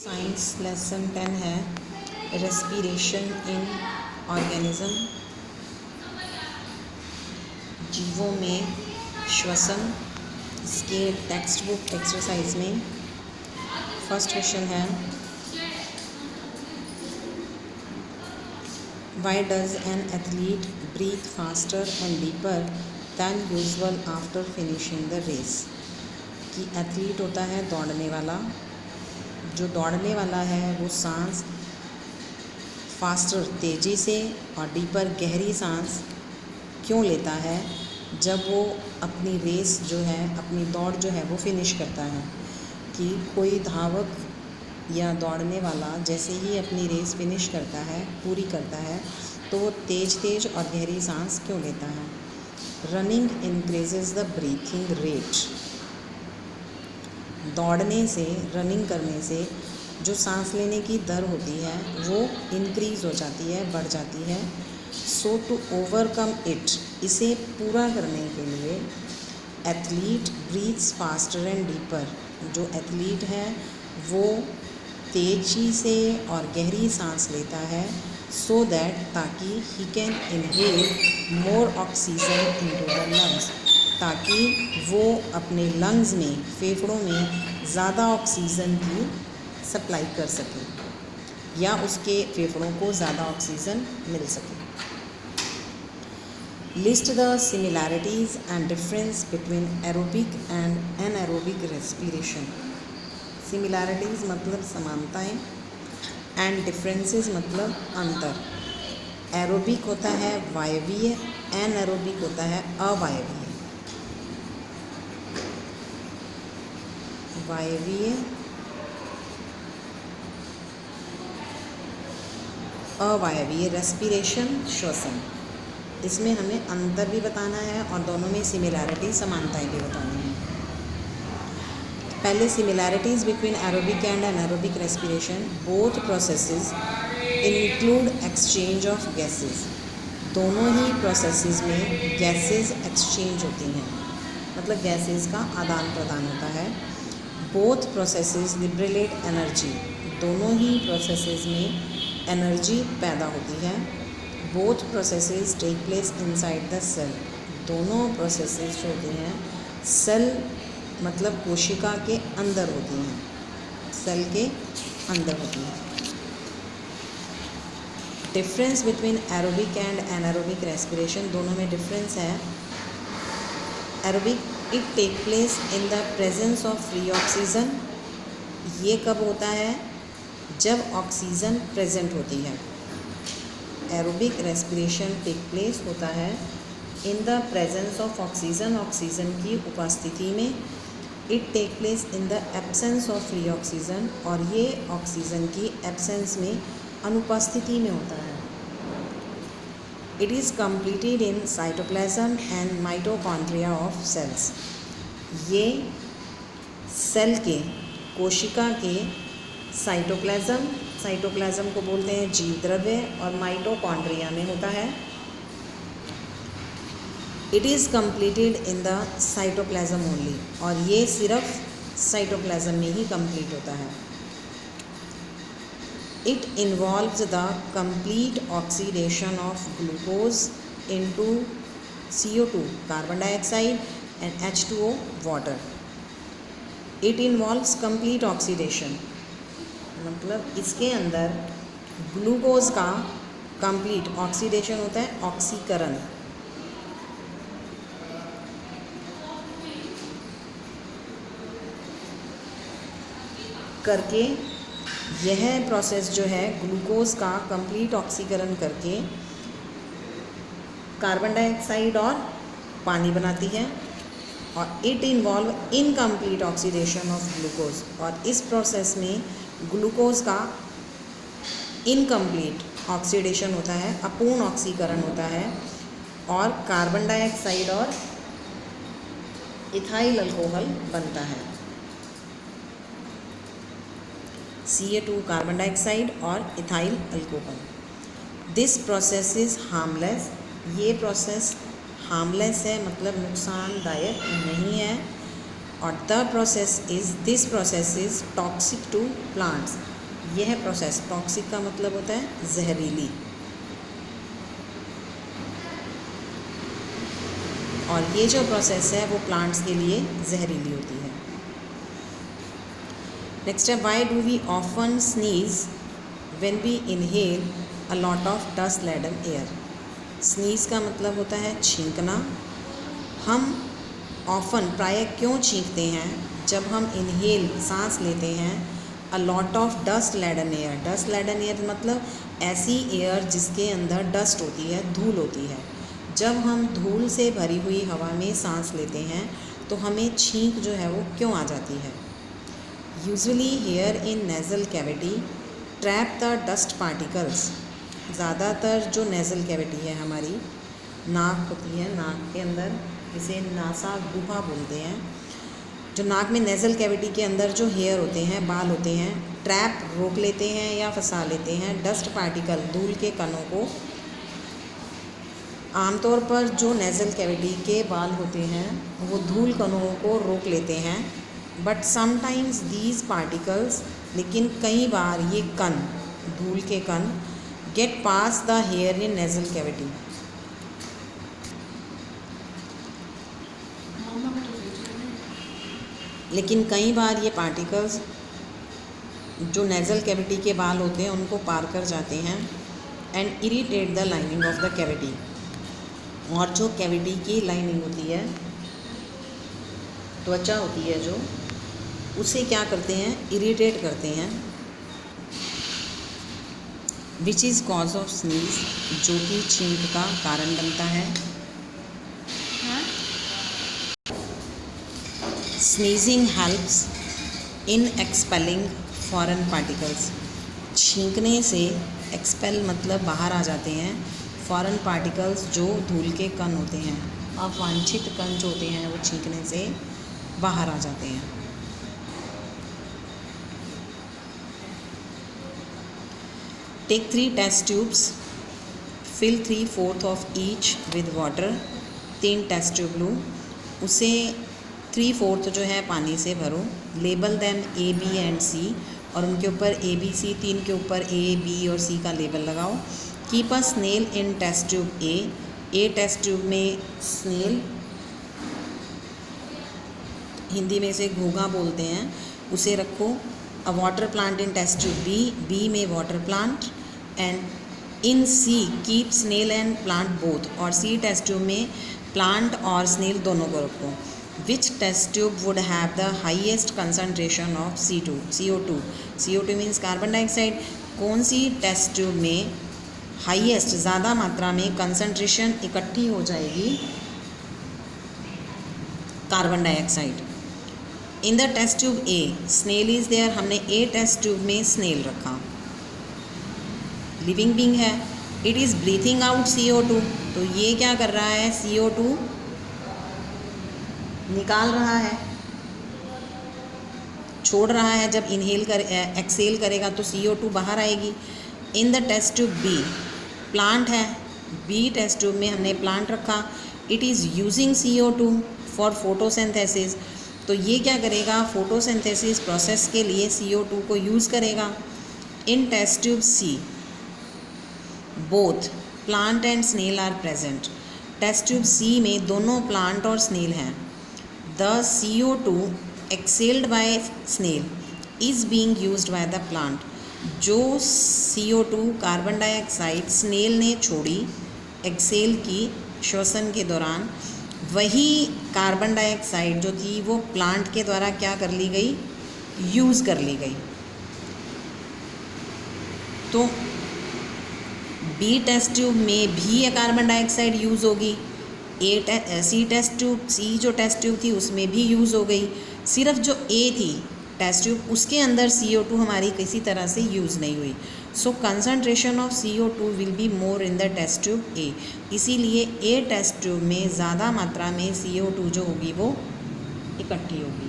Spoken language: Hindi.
साइंस लेसन 10 है रेस्पिरेशन इन ऑर्गेनिज्म, जीवों में श्वसन। इसके टेक्स्ट बुक एक्सरसाइज में फर्स्ट क्वेश्चन है, why does an athlete breathe faster and deeper than usual after finishing the race. कि एथलीट होता है दौड़ने वाला, जो दौड़ने वाला है वो सांस फास्टर तेज़ी से और डीपर गहरी सांस क्यों लेता है जब वो अपनी रेस जो है, अपनी दौड़ जो है वो फिनिश करता है। कि कोई धावक या दौड़ने वाला जैसे ही अपनी रेस फिनिश करता है, पूरी करता है, तो वो तेज़ और गहरी सांस क्यों लेता है। Running increases the breathing rate. दौड़ने से, रनिंग करने से जो सांस लेने की दर होती है वो इंक्रीज़ हो जाती है, बढ़ जाती है। सो टू ओवरकम इट, इसे पूरा करने के लिए athlete breathes faster and deeper. जो एथलीट है वो तेज़ी से और गहरी सांस लेता है, सो दैट ताकि he can inhale more oxygen into the lungs, ताकि वो अपने लंग्स में, फेफड़ों में ज़्यादा ऑक्सीजन की सप्लाई कर सके या उसके फेफड़ों को ज़्यादा ऑक्सीजन मिल सके। List the similarities and difference between aerobic and anaerobic respiration. Similarities मतलब समानताएं, एंड डिफरेंसेस मतलब अंतर। एरोबिक होता है वायवीय, एनएरोबिक होता है अवायवीय। वायवीय, अवायवीय रेस्पिरेशन, श्वसन। इसमें हमें अंतर भी बताना है और दोनों में सिमिलैरिटी, समानताएं भी बतानी है। पहले similarities between aerobic and anaerobic respiration. Both processes include exchange of gases. दोनों ही प्रोसेसेस में गैसेस एक्सचेंज होती हैं, मतलब गैसेस का आदान प्रदान होता है। Both processes liberate energy. दोनों ही प्रोसेसेस में एनर्जी पैदा होती है। Both processes take place inside the cell. दोनों प्रोसेसेस जो होती हैं सेल मतलब कोशिका के अंदर होती हैं, सेल के अंदर होती हैं। Difference between aerobic and anaerobic respiration, दोनों में डिफरेंस है। Aerobic it take place in the presence of free oxygen. ये कब होता है? जब ऑक्सीजन प्रेजेंट होती है। एरोबिक रेस्पिरेशन टेक प्लेस होता है in the presence of oxygen, oxygen की उपस्थिति में। It take place in the absence of free oxygen, और ये ऑक्सीजन की एब्सेंस में, अनुपस्थिति में होता है। It is completed in cytoplasm and mitochondria of cells। ये सेल के, कोशिका के साइटोप्लाज्म को बोलते हैं जीव द्रव्य, और माइटोकॉन्ड्रिया में होता है। It is completed in the cytoplasm only, और ये सिर्फ साइटोप्लाज्म में ही कंप्लीट होता है। It involves the complete oxidation of glucose into CO2, carbon dioxide, and H2O, water. It involves complete oxidation, मतलब इसके अंदर ग्लूकोज का कंप्लीट ऑक्सीडेशन होता है, ऑक्सीकरण। करके यह प्रोसेस जो है ग्लूकोज का कंप्लीट ऑक्सीकरण करके कार्बन डाइऑक्साइड और पानी बनाती है। और it involve incomplete oxidation of glucose, और इस प्रोसेस में ग्लूकोज का इनकम्प्लीट ऑक्सीडेशन होता है, अपूर्ण ऑक्सीकरण होता है, और कार्बन डाइऑक्साइड और इथाइल अल्कोहल बनता है। Ca2 कार्बन डाइऑक्साइड और ethyl alcohol. This process is harmless. ये प्रोसेस हार्मलेस है, मतलब नुकसानदायक नहीं है। और this process is toxic to plants. यह प्रोसेस, टॉक्सिक का मतलब होता है जहरीली, और ये जो प्रोसेस है वो प्लांट्स के लिए जहरीली होती है। नेक्स्ट है, why do we often sneeze when we inhale a lot of dust laden air. Sneeze का मतलब होता है छींकना। हम ऑफन, प्राय क्यों छींकते हैं, जब हम इनहेल, सांस लेते हैं, अ lot of dust laden air. Dust laden air मतलब ऐसी एयर जिसके अंदर डस्ट होती है, धूल होती है। जब हम धूल से भरी हुई हवा में सांस लेते हैं तो हमें छींक जो है वो क्यों आ जाती है। Usually hair in nasal cavity trap the dust particles. ज़्यादातर जो नेज़ल कैविटी है हमारी, नाक होती है, नाक के अंदर, इसे नासा गुहा बोलते हैं। जो नाक में नेज़ल कैविटी के अंदर जो हेयर होते हैं, बाल होते हैं, ट्रैप, रोक लेते हैं या फंसा लेते हैं डस्ट पार्टिकल, धूल के कणों को। आमतौर पर जो नेज़ल कैविटी के बाल होते हैं वो धूल कणों को रोक लेते हैं, बट समटाइम्स दीज पार्टिकल्स, लेकिन कई बार ये कण, धूल के कण, get pass the hair in nasal cavity. लेकिन कई बार ये पार्टिकल्स जो नेज़ल कैविटी के बाल होते हैं उनको पार कर जाते हैं and irritate the lining of the cavity. और जो कैविटी की लाइनिंग होती है, त्वचा होती है जो, उसे क्या करते हैं, इरिटेट करते हैं। Which is cause of sneeze, जो कि छींक का कारण बनता है। Sneezing helps in expelling foreign particles. छींकने से, एक्सपेल मतलब बाहर आ जाते हैं, फॉरेन पार्टिकल्स जो धूल के कण होते हैं, अवांछित कण जो होते हैं वो छींकने से बाहर आ जाते हैं। Take 3 test tubes, fill 3/4 of each with water. 3 test tube लो, उसे 3/4 जो है पानी से भरो। Label them A, B and C, और उनके ऊपर A, B, C, 3 के ऊपर A, B और C का लेबल लगाओ। Keep a snail in test tube A test tube में स्नेल, हिंदी में इसे घोंघा बोलते हैं, उसे रखो। A water plant in test tube B में water plant, and in C keep snail and plant both, और C टेस्ट ट्यूब में प्लांट और स्नेल दोनों को रखो। Which test tube would have the highest concentration of CO2। CO2 means carbon dioxide. कौन सी टेस्ट ट्यूब में हाईएस्ट, ज़्यादा मात्रा में कंसंट्रेशन इकट्ठी हो जाएगी, carbon dioxide. In the test tube A snail is there, हमने A टेस्ट ट्यूब में स्नेल रखा, लिविंग बीइंग है। It is breathing out CO2, तो ये क्या कर रहा है, CO2 निकाल रहा है, छोड़ रहा है। जब इनहेल कर, एक्सेल करेगा तो CO2 बाहर आएगी। In the test tube B plant है, B टेस्ट ट्यूब में हमने प्लांट रखा। It is using CO2 for photosynthesis, तो ये क्या करेगा, फोटोसिंथेसिस प्रोसेस के लिए CO2 को यूज़ करेगा। In test tube C both plant and snail are present. Test tube C में दोनों प्लांट और स्नेल हैं। The CO2 exhaled by snail is being used by the plant. जो CO2 कार्बन डाइऑक्साइड स्नेल ने छोड़ी, एक्सेल की, श्वसन के दौरान, वही कार्बन डाइऑक्साइड जो थी वो प्लांट के द्वारा क्या कर ली गई, यूज़ कर ली गई। तो B टेस्ट ट्यूब में भी कार्बन डाइऑक्साइड यूज़ होगी। C टेस्ट ट्यूब, C जो टेस्ट ट्यूब थी उसमें भी यूज़ हो गई। सिर्फ जो A थी टेस्ट ट्यूब, उसके अंदर CO2 हमारी किसी तरह से यूज़ नहीं हुई। So concentration of CO2 will be more in the test tube A। इसीलिए A टेस्ट ट्यूब में ज़्यादा मात्रा में CO2 जो होगी वो इकट्ठी होगी।